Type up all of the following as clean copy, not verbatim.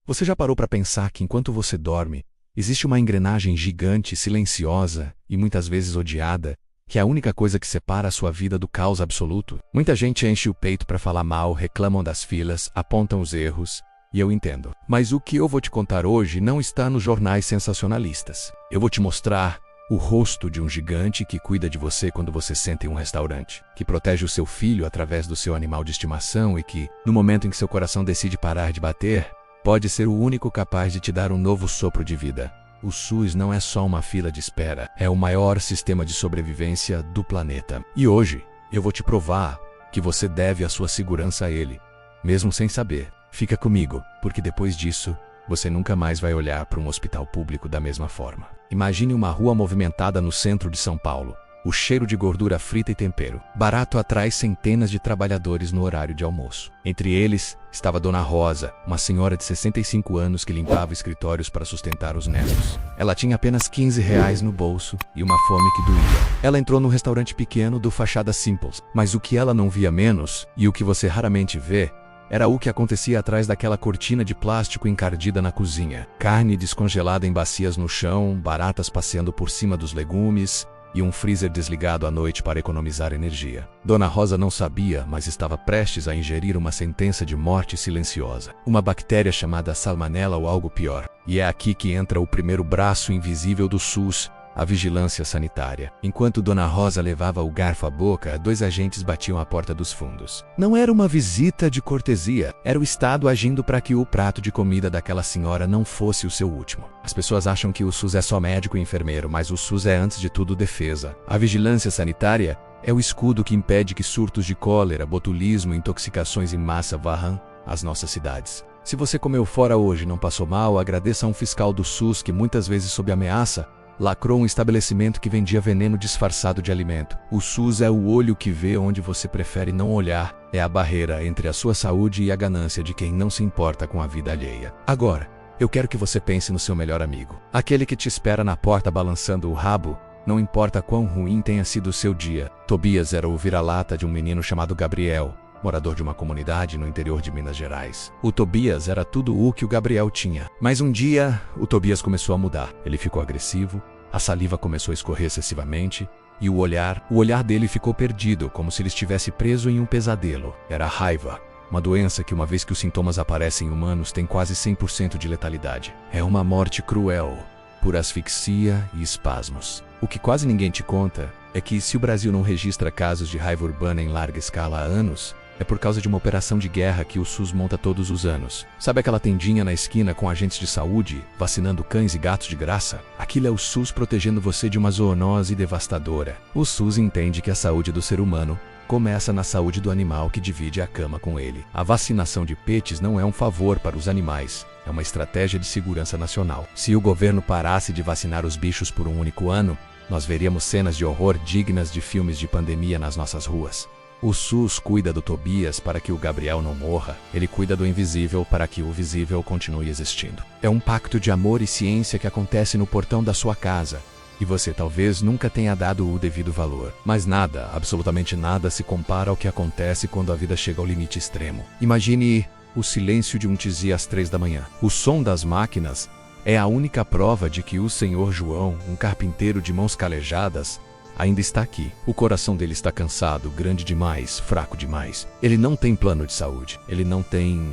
Você já parou para pensar que enquanto você dorme, existe uma engrenagem gigante, silenciosa e muitas vezes odiada, que é a única coisa que separa a sua vida do caos absoluto? Muita gente enche o peito para falar mal, reclamam das filas, apontam os erros, e eu entendo. Mas o que eu vou te contar hoje não está nos jornais sensacionalistas. Eu vou te mostrar o rosto de um gigante que cuida de você quando você senta em um restaurante, que protege o seu filho através do seu animal de estimação e que, no momento em que seu coração decide parar de bater, pode ser o único capaz de te dar um novo sopro de vida. O SUS não é só uma fila de espera, é o maior sistema de sobrevivência do planeta. E hoje, eu vou te provar que você deve a sua segurança a ele, mesmo sem saber. Fica comigo, porque depois disso, você nunca mais vai olhar para um hospital público da mesma forma. Imagine uma rua movimentada no centro de São Paulo. O cheiro de gordura frita e tempero. Barato atrai centenas de trabalhadores no horário de almoço. Entre eles, estava Dona Rosa, uma senhora de 65 anos que limpava escritórios para sustentar os netos. Ela tinha apenas R$ 15 no bolso e uma fome que doía. Ela entrou no restaurante pequeno do Fachada Simples, mas o que ela não via menos, e o que você raramente vê, era o que acontecia atrás daquela cortina de plástico encardida na cozinha. Carne descongelada em bacias no chão, baratas passeando por cima dos legumes e um freezer desligado à noite para economizar energia. Dona Rosa não sabia, mas estava prestes a ingerir uma sentença de morte silenciosa. Uma bactéria chamada salmonela ou algo pior. E é aqui que entra o primeiro braço invisível do SUS, a vigilância sanitária. Enquanto Dona Rosa levava o garfo à boca, 2 agentes batiam à porta dos fundos. Não era uma visita de cortesia, era o Estado agindo para que o prato de comida daquela senhora não fosse o seu último. As pessoas acham que o SUS é só médico e enfermeiro, mas o SUS é antes de tudo defesa. A vigilância sanitária é o escudo que impede que surtos de cólera, botulismo e intoxicações em massa varram as nossas cidades. Se você comeu fora hoje e não passou mal, agradeça a um fiscal do SUS que muitas vezes sob ameaça lacrou um estabelecimento que vendia veneno disfarçado de alimento. O SUS é o olho que vê onde você prefere não olhar, é a barreira entre a sua saúde e a ganância de quem não se importa com a vida alheia. Agora, eu quero que você pense no seu melhor amigo. Aquele que te espera na porta balançando o rabo, não importa quão ruim tenha sido o seu dia. Tobias era o vira-lata de um menino chamado Gabriel, morador de uma comunidade no interior de Minas Gerais. O Tobias era tudo o que o Gabriel tinha. Mas um dia, o Tobias começou a mudar. Ele ficou agressivo, a saliva começou a escorrer excessivamente, e o olhar dele ficou perdido, como se ele estivesse preso em um pesadelo. Era a raiva, uma doença que, uma vez que os sintomas aparecem em humanos, tem quase 100% de letalidade. É uma morte cruel, por asfixia e espasmos. O que quase ninguém te conta é que, se o Brasil não registra casos de raiva urbana em larga escala há anos, é por causa de uma operação de guerra que o SUS monta todos os anos. Sabe aquela tendinha na esquina com agentes de saúde, vacinando cães e gatos de graça? Aquilo é o SUS protegendo você de uma zoonose devastadora. O SUS entende que a saúde do ser humano começa na saúde do animal que divide a cama com ele. A vacinação de pets não é um favor para os animais, é uma estratégia de segurança nacional. Se o governo parasse de vacinar os bichos por um único ano, nós veríamos cenas de horror dignas de filmes de pandemia nas nossas ruas. O SUS cuida do Tobias para que o Gabriel não morra. Ele cuida do invisível para que o visível continue existindo. É um pacto de amor e ciência que acontece no portão da sua casa. E você talvez nunca tenha dado o devido valor. Mas nada, absolutamente nada, se compara ao que acontece quando a vida chega ao limite extremo. Imagine o silêncio de um tizi às 3 da manhã. O som das máquinas é a única prova de que o Senhor João, um carpinteiro de mãos calejadas, ainda está aqui. O coração dele está cansado, grande demais, fraco demais. Ele não tem plano de saúde. Ele não tem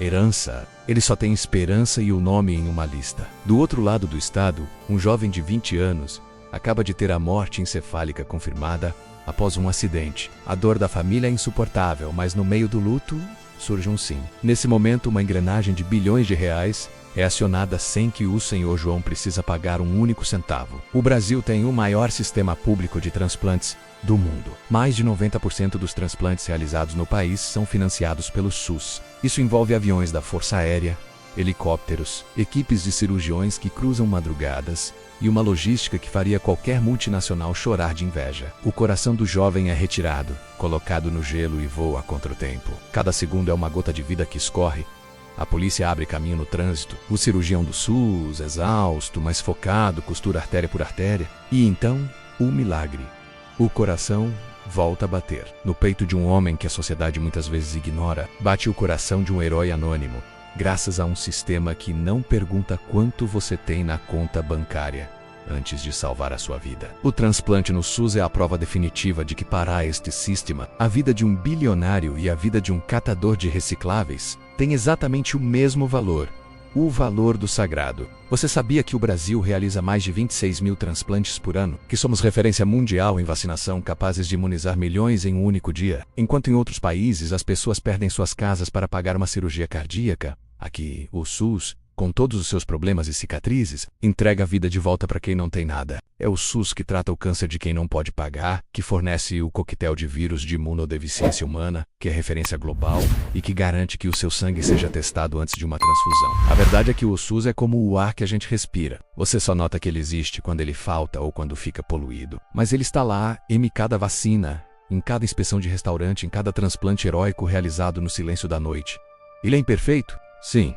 herança. Ele só tem esperança e o nome em uma lista. Do outro lado do estado, um jovem de 20 anos acaba de ter a morte encefálica confirmada após um acidente. A dor da família é insuportável, mas no meio do luto surge um sim. Nesse momento, uma engrenagem de bilhões de reais é acionada sem que o Senhor João precisa pagar um único centavo. O Brasil tem o maior sistema público de transplantes do mundo. Mais de 90% dos transplantes realizados no país são financiados pelo SUS. Isso envolve aviões da Força Aérea, helicópteros, equipes de cirurgiões que cruzam madrugadas e uma logística que faria qualquer multinacional chorar de inveja. O coração do jovem é retirado, colocado no gelo e voa contra o tempo. Cada segundo é uma gota de vida que escorre. A polícia abre caminho no trânsito. O cirurgião do SUS, exausto, mas focado, costura artéria por artéria. E então, o milagre. O coração volta a bater. No peito de um homem que a sociedade muitas vezes ignora, bate o coração de um herói anônimo. graças a um sistema que não pergunta quanto você tem na conta bancária antes de salvar a sua vida. O transplante no SUS é a prova definitiva de que, para este sistema, a vida de um bilionário e a vida de um catador de recicláveis tem exatamente o mesmo valor. O valor do sagrado. Você sabia que o Brasil realiza mais de 26 mil transplantes por ano? Que somos referência mundial em vacinação, capazes de imunizar milhões em um único dia? Enquanto em outros países as pessoas perdem suas casas para pagar uma cirurgia cardíaca, aqui o SUS, com todos os seus problemas e cicatrizes, entrega a vida de volta para quem não tem nada. É o SUS que trata o câncer de quem não pode pagar, que fornece o coquetel de vírus de imunodeficiência humana, que é referência global, e que garante que o seu sangue seja testado antes de uma transfusão. A verdade é que o SUS é como o ar que a gente respira. Você só nota que ele existe quando ele falta ou quando fica poluído. Mas ele está lá, em cada vacina, em cada inspeção de restaurante, em cada transplante heróico realizado no silêncio da noite. Ele é imperfeito? Sim.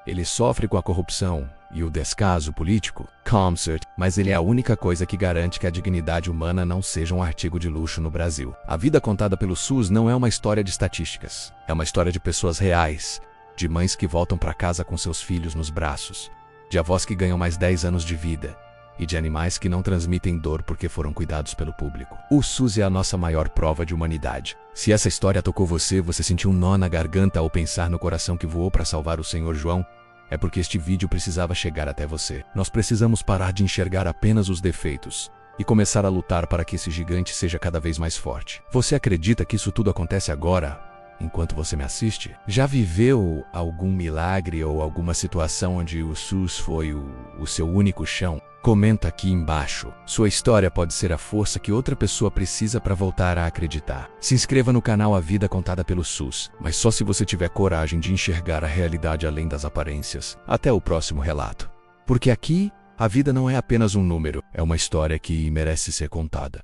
Ele sofre com a corrupção e o descaso político, concert, mas ele é a única coisa que garante que a dignidade humana não seja um artigo de luxo no Brasil. A vida contada pelo SUS não é uma história de estatísticas. É uma história de pessoas reais, de mães que voltam para casa com seus filhos nos braços, de avós que ganham mais 10 anos de vida e de animais que não transmitem dor porque foram cuidados pelo público. O SUS é a nossa maior prova de humanidade. Se essa história tocou você, você sentiu um nó na garganta ao pensar no coração que voou para salvar o Senhor João, é porque este vídeo precisava chegar até você. Nós precisamos parar de enxergar apenas os defeitos e começar a lutar para que esse gigante seja cada vez mais forte. Você acredita que isso tudo acontece agora, enquanto você me assiste? Já viveu algum milagre ou alguma situação onde o SUS foi o seu único chão? Comenta aqui embaixo. Sua história pode ser a força que outra pessoa precisa para voltar a acreditar. Se inscreva no canal A Vida Contada pelo SUS, mas só se você tiver coragem de enxergar a realidade além das aparências. Até o próximo relato. Porque aqui, a vida não é apenas um número, é uma história que merece ser contada.